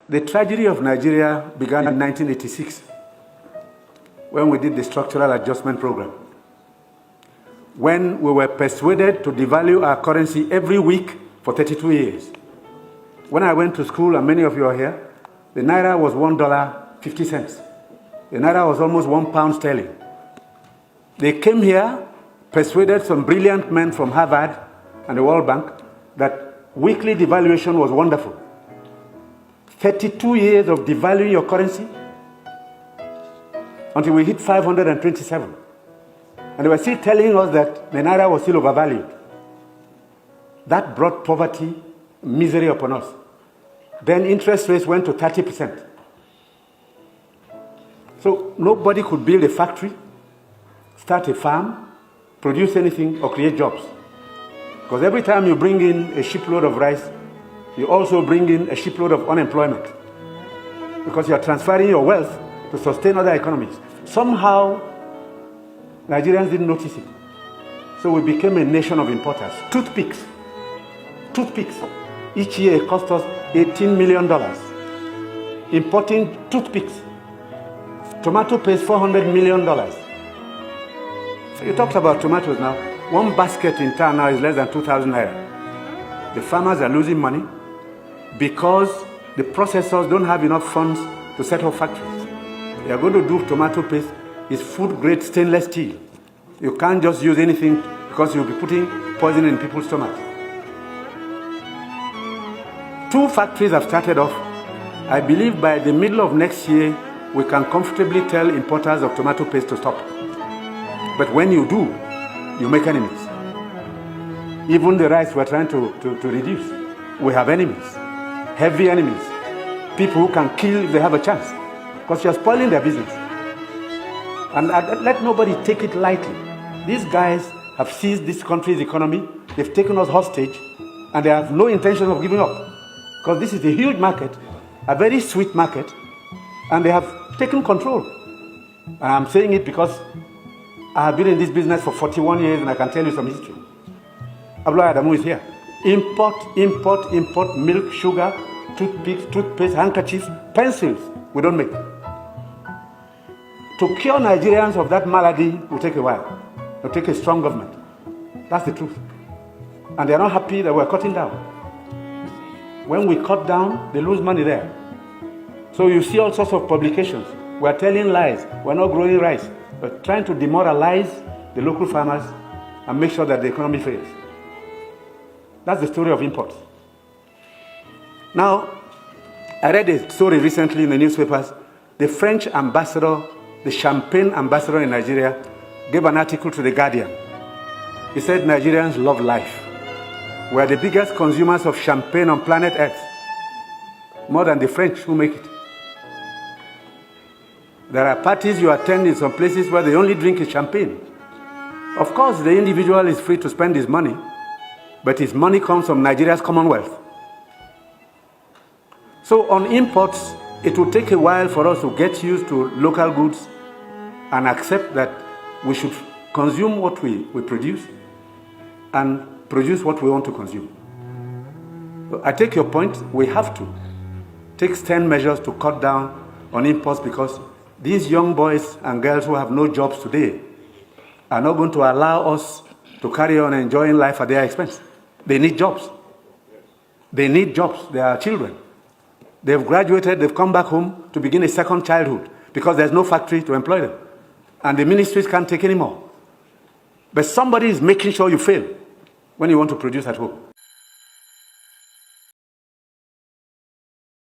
The tragedy of Nigeria began in 1986 when we did the structural adjustment program. When we were persuaded to devalue our currency every week for 32 years. When I went to school, and many of you are here, the Naira was $1.50. The Naira was almost £1 sterling. They came here, persuaded some brilliant men from Harvard and the World Bank that weekly devaluation was wonderful. 32 years of devaluing your currency until we hit 527. And they were still telling us that the Naira was still overvalued. That brought poverty, misery upon us. Then interest rates went to 30%. So nobody could build a factory, start a farm, produce anything, or create jobs. Because every time you bring in a shipload of rice, you also bring in a shipload of unemployment. Because you are transferring your wealth to sustain other economies. Somehow, Nigerians didn't notice it. So we became a nation of importers. Toothpicks. Each year it cost us $18 million. Importing toothpicks. Tomato paste, $400 million. So you talked about tomatoes now. One basket in town now is less than 2,000 naira. The farmers are losing money because the processors don't have enough funds to set up factories. They are going to do tomato paste. It's food-grade stainless steel. You can't just use anything because you'll be putting poison in people's stomachs. 2 factories have started off. I believe by the middle of next year, we can comfortably tell importers of tomato paste to stop. But when you do, you make enemies. Even the rice we're trying to reduce, we have enemies, heavy enemies, people who can kill if they have a chance, because you're spoiling their business. And let nobody take it lightly. These guys have seized this country's economy, they've taken us hostage, and they have no intention of giving up. Because this is a huge market, a very sweet market, and they have taken control. And I'm saying it because I have been in this business for 41 years and I can tell you some history. Abdullahi Adamu is here. Import milk, sugar, toothpicks, toothpaste, handkerchiefs, pencils. We don't make. To cure Nigerians of that malady will take a while. It will take a strong government. That's the truth. And they are not happy that we're cutting down. When we cut down, they lose money there. So you see all sorts of publications. We're telling lies. We're not growing rice. We're trying to demoralize the local farmers and make sure that the economy fails. That's the story of imports. Now, I read a story recently in the newspapers. The French ambassador, the champagne ambassador in Nigeria, gave an article to The Guardian. He said Nigerians love life. We are the biggest consumers of champagne on planet Earth, more than the French who make it. There are parties you attend in some places where they only drink champagne. Of course, the individual is free to spend his money, but his money comes from Nigeria's commonwealth. So on imports, it will take a while for us to get used to local goods and accept that we should consume what we produce and produce what we want to consume. So I take your point. We have to take stern measures to cut down on imports because these young boys and girls who have no jobs today are not going to allow us to carry on enjoying life at their expense. They need jobs. They need jobs. They are children. They've graduated, they've come back home to begin a second childhood because there's no factory to employ them. And the ministries can't take any more. But somebody is making sure you fail when you want to produce at home.